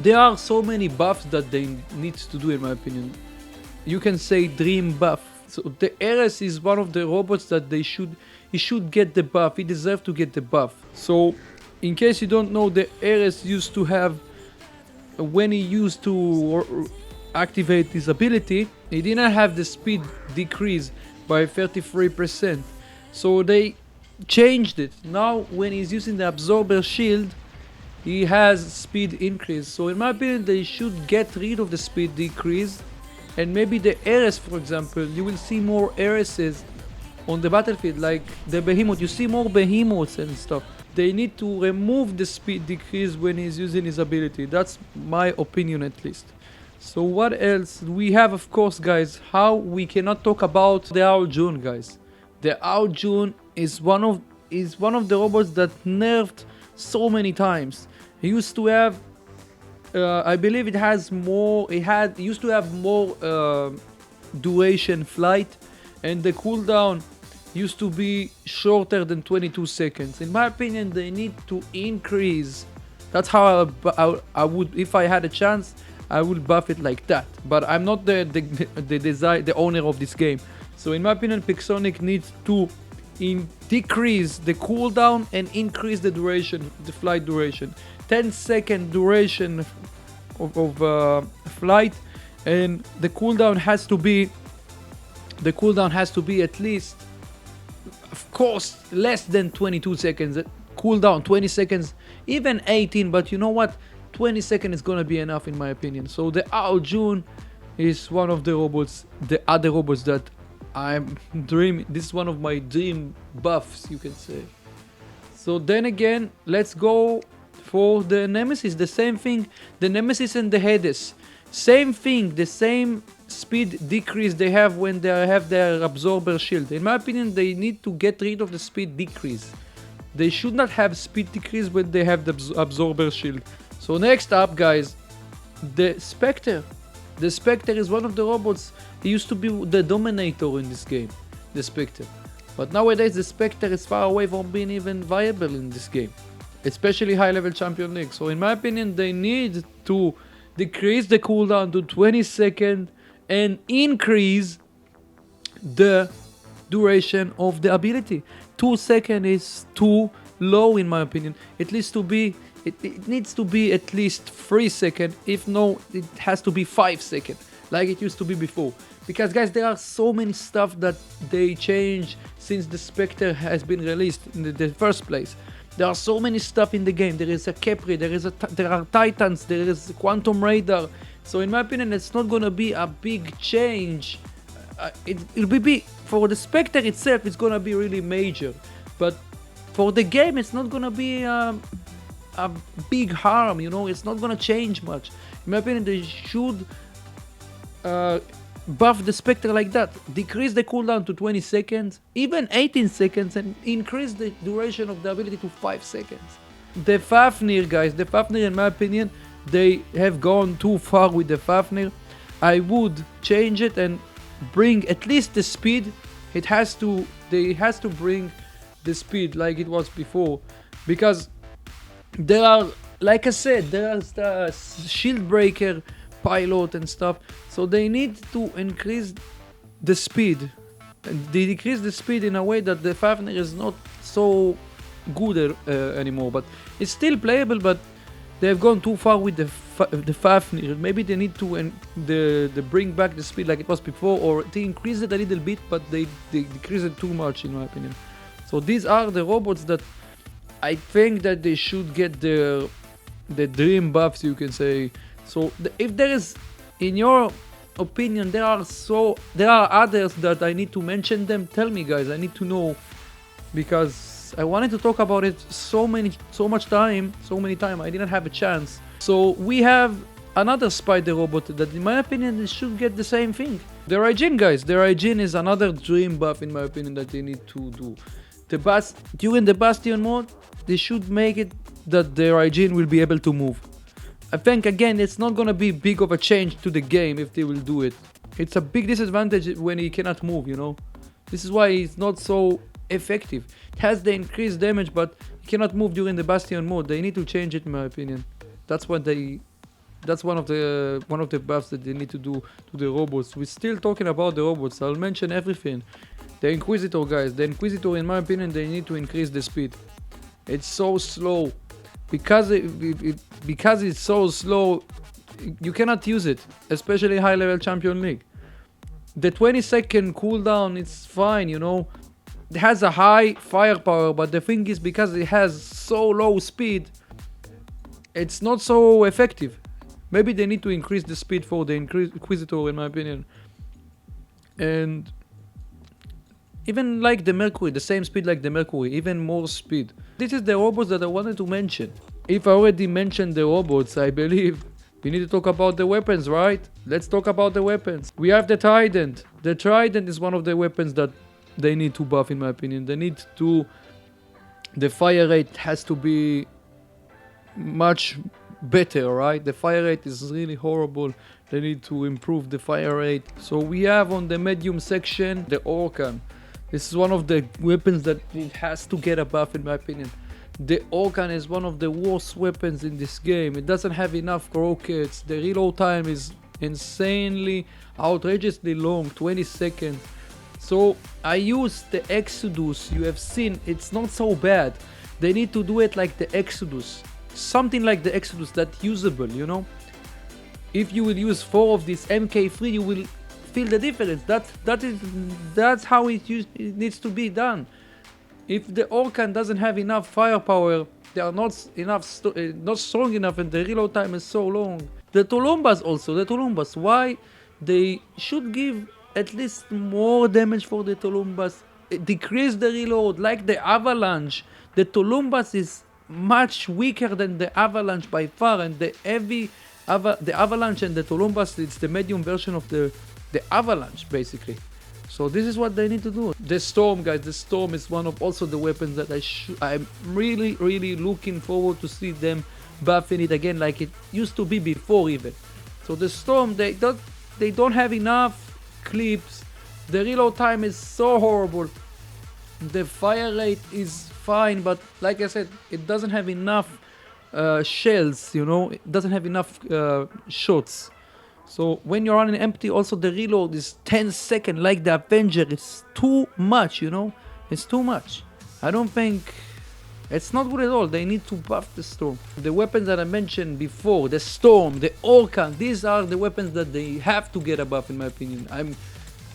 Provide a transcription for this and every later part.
There are so many buffs that they need to do, in my opinion. You can say dream buff. So the Heiress is one of the robots that he should get the buff. He deserves to get the buff. So in case you don't know, the Heiress used to have, when he used to activate his ability, he didn't have the speed decrease by 33%. So they changed it. Now when he's using the absorber shield, he has speed increase. So in my opinion, they should get rid of the speed decrease, and maybe the Heiress, for example, you will see more Heiresses on the battlefield, like the behemoth. You see more behemoths and stuff. They need to remove the speed decrease when he's using his ability. That's my opinion, at least. So what else we have? Of course, guys, how we cannot talk about the Hygiene, guys. The Hygiene is one of the robots that nerfed so many times. He used to have, I believe it has more. It used to have more duration flight, and the cooldown used to be shorter than 22 seconds. In my opinion, they need to increase. That's how I would, if I had a chance, I would buff it like that. But I'm not the owner of this game. So in my opinion, Pixonic needs to decrease the cooldown and increase the duration, the flight duration. 10-second duration of flight, and the cooldown has to be at least, of course, less than 22 seconds. Cooldown 20 seconds, even 18, but you know what, 20 seconds is gonna be enough in my opinion. So the Hygiene is one of the robots, the other robots that I'm dreaming. This is one of my dream buffs, you can say. So then again, let's go for the Nemesis. The same thing, the Nemesis and the Heiress, same thing, the same speed decrease they have when they have their absorber shield. In my opinion, they need to get rid of the speed decrease. They should not have speed decrease when they have the absorber shield. So next up, guys, the Spectre. The Spectre is one of the robots. He used to be the dominator in this game, the Spectre. But nowadays the Spectre is far away from being even viable in this game, especially high level champion league. So in my opinion, they need to decrease the cooldown to 20 seconds and increase the duration of the ability. 2 seconds is too low in my opinion. It needs to be at least 3 seconds. If no, it has to be 5 seconds like it used to be before. Because guys, there are so many stuff that they change since the Spectre has been released in the first place. There are so many stuff in the game. There is a Capri, there are Titans, there is Quantum Radar. So in my opinion, it's not gonna be a big change. It'll be big. For the Spectre itself, it's gonna be really major. But for the game, it's not gonna be a big harm, you know. It's not gonna change much. In my opinion, they should buff the Spectre like that. Decrease the cooldown to 20 seconds, even 18 seconds, and increase the duration of the ability to 5 seconds. The Fafnir, guys, the Fafnir, in my opinion, they have gone too far with the Fafnir. I would change it and bring at least the speed. They has to bring the speed like it was before, because there are, like I said, there's the shield breaker pilot and stuff. So they need to increase the speed, and they decrease the speed in a way that the Fafnir is not so good anymore. But it's still playable, but they've gone too far with the Fafnir. Maybe they need to bring back the speed like it was before, or they increase it a little bit, but they decrease it too much in my opinion. So these are the robots that I think that they should get the dream buffs, you can say. So if there is, in your opinion, there are others that I need to mention them, tell me guys, I need to know, because I wanted to talk about it so many times, I didn't have a chance. So we have another spider robot that in my opinion should get the same thing. The Hygiene, guys, the Hygiene is another dream buff in my opinion that they need to do. During the Bastion mode, they should make it that the Hygiene will be able to move. I think again, it's not gonna be big of a change to the game if they will do it. It's a big disadvantage when he cannot move, you know. This is why it's not so effective. It has the increased damage, but he cannot move during the Bastion mode. They need to change it in my opinion. That's what they That's one of the buffs that they need to do to the robots. We're still talking about the robots. I'll mention everything. The Inquisitor, guys. The Inquisitor, in my opinion, they need to increase the speed. It's so slow. Because it's so slow, you cannot use it, especially high level champion league. The 20-second cooldown, it's fine, you know. It has a high firepower, but the thing is, because it has so low speed, it's not so effective. Maybe they need to increase the speed for the Inquisitor, in my opinion. And even like the Mercury, the same speed like the Mercury, even more speed. This is the robots that I wanted to mention. If I already mentioned the robots, I believe we need to talk about the weapons, right? Let's talk about the weapons. We have the Trident. The Trident is one of the weapons that they need to buff, in my opinion. They need to... The fire rate has to be much better, right? The fire rate is really horrible. They need to improve the fire rate. So we have on the medium section the Orkan. This is one of the weapons that it has to get a buff, in my opinion. The Orkan is one of the worst weapons in this game. It doesn't have enough rockets. The reload time is insanely, outrageously long, 20 seconds. So I use the Exodus. You have seen it's not so bad. They need to do it like the Exodus. Something like the Exodus that's usable, you know. If you will use 4 of this MK3, you will feel the difference. That's how it needs to be done. If the Orkan doesn't have enough firepower, they are not strong enough, and the reload time is so long. The Tulumbas also, why they should give at least more damage for the Tulumbas, decrease the reload like the Avalanche. The Tulumbas is much weaker than the Avalanche by far, and the Avalanche and the Tulumbas, it's the medium version of the Avalanche basically. So this is what they need to do. The Storm, guys, the Storm is one of also the weapons that I'm really looking forward to see them buffing it again like it used to be before even. So the Storm, they don't have enough clips. The reload time is so horrible. The fire rate is fine, but like I said, it doesn't have enough shells, you know. It doesn't have enough shots. So when you're running empty, also the reload is 10 seconds like the Avenger. It's too much, you know. It's too much. I don't think... It's not good at all. They need to buff the Storm. The weapons that I mentioned before, the Storm, the Orkan, these are the weapons that they have to get a buff, in my opinion.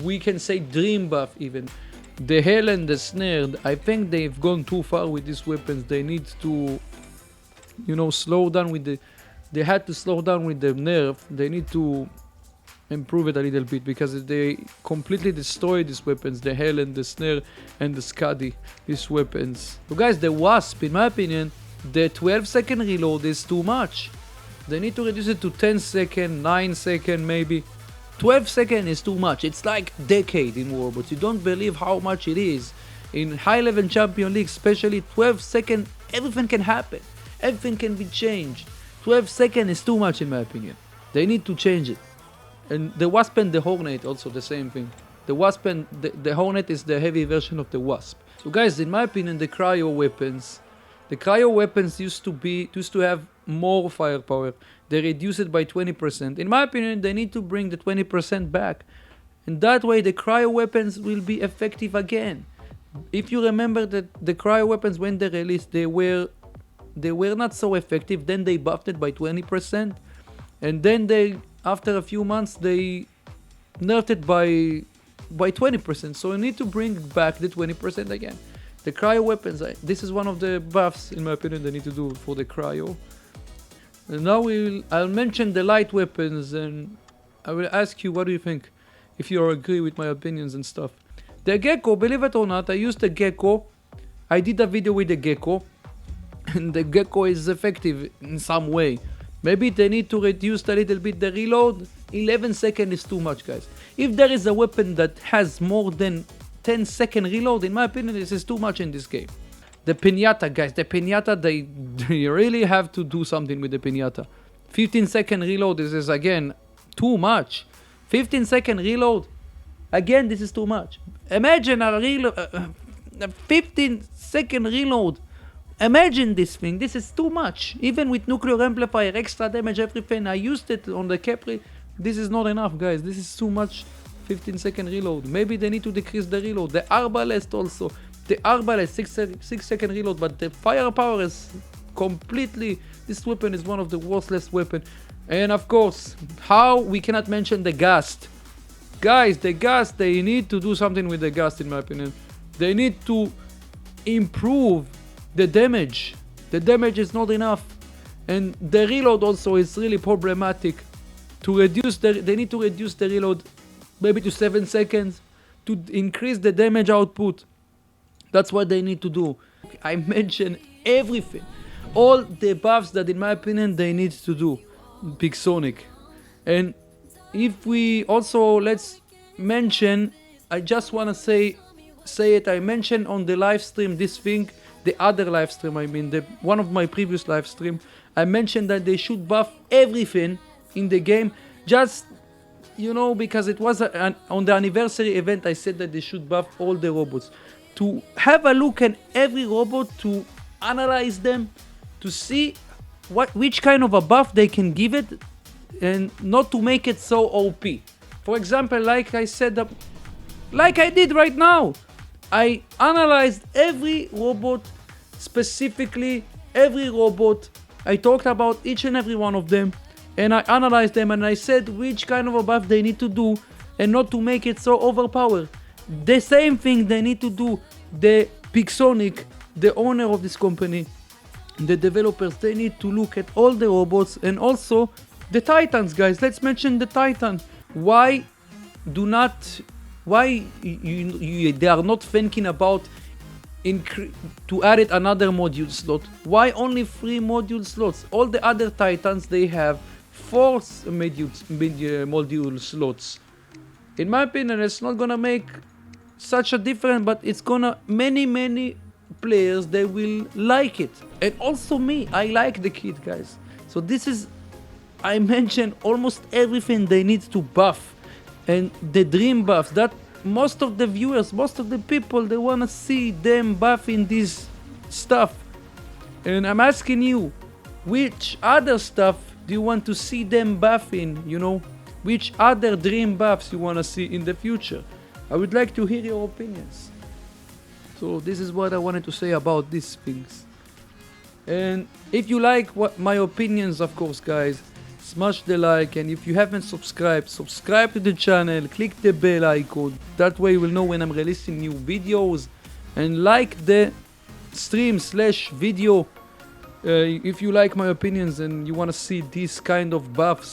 We can say dream buff even. The Hell and the Snare, I think they've gone too far with these weapons. They need to, you know, slow down with the... They had to slow down with the nerf. They need to improve it a little bit because they completely destroyed these weapons. The Hell and the Snare and the Skadi, these weapons. So guys, the Wasp, in my opinion, the 12-second reload is too much. They need to reduce it to 10 seconds, 9 seconds maybe. 12 seconds is too much. It's like decade in Warbots. You don't believe how much it is. In high-level champion league, especially 12 seconds, everything can happen. Everything can be changed. 12 seconds is too much in my opinion. They need to change it. And the Wasp and the Hornet also the same thing. The Wasp and the Hornet is the heavy version of the Wasp. So guys, in my opinion, the cryo weapons used to have more firepower. They reduce it by 20%. In my opinion, they need to bring the 20% back. And that way the cryo weapons will be effective again. If you remember that the cryo weapons, when they released, they were not so effective. Then they buffed it by 20%, and then after a few months they nerfed it by 20%. So you need to bring back the 20% again. The cryo weapons, this is one of the buffs in my opinion they need to do for the cryo. And now I'll mention the light weapons, and I will ask you what do you think, if you agree with my opinions and stuff. The Gecko, believe it or not, I used the Gecko. I did a video with the Gecko. And the Gecko is effective in some way. Maybe they need to reduce a little bit the reload. 11 seconds is too much, guys. If there is a weapon that has more than 10-second reload, in my opinion, this is too much in this game. The Pinata, guys. The Pinata, they really have to do something with the Pinata. 15-second reload, this is again too much. 15-second reload, again, this is too much. Imagine a 15-second reload. Imagine this thing, this is too much. Even with nuclear amplifier, extra damage, everything, I used it on the Capri. This is not enough, guys, this is too much. 15-second reload. Maybe they need to decrease the reload. The arbalest also. The arbalest 6-second reload, but the firepower is completely. This weapon is one of the worthless weapon. And of course, how we cannot mention the Gust. Guys, the Gust, they need to do something with the Gust in my opinion. They need to improve the damage. The damage is not enough. And the reload also is really problematic. To reduce they need to reduce the reload maybe to 7 seconds to increase the damage output. That's what they need to do. I mentioned everything. All the buffs that in my opinion they need to do. Big Sonic. And if we also, let's mention, I just want to say it, I mentioned on the live stream this thing, the other live stream, I mean, one of my previous live stream, I mentioned that they should buff everything in the game, just, you know, because it was on the anniversary event, I said that they should buff all the robots. To have a look at every robot, to analyze them, to see which kind of a buff they can give it, and not to make it so OP. For example, like I said, like I did right now, I analyzed every robot specifically, every robot. I talked about each and every one of them, and I analyzed them, and I said which kind of a buff they need to do, and not to make it so overpowered. The same thing they need to do. The Pixonic, the owner of this company, the developers, they need to look at all the robots, and also the Titans, guys. Let's mention the Titan. Why they are not thinking about to add it another module slot? Why only 3 module slots? All the other Titans, they have 4 module slots. In my opinion, it's not gonna make such a difference, but it's gonna many players, they will like it. And also me, I like the kit, guys. So this is, I mentioned almost everything they need to buff, and the dream buffs that most of the viewers, most of the people, they want to see them buffing this stuff. And I'm asking you, which other stuff do you want to see them buffing? You know, which other dream buffs you want to see in the future? I would like to hear your opinions. So this is what I wanted to say about these things. And if you like what my opinions, of course, guys, smash the like, and if you haven't subscribed, subscribe to the channel, click the bell icon. That way you will know when I'm releasing new videos, and like the stream/video if you like my opinions and you want to see these kind of buffs.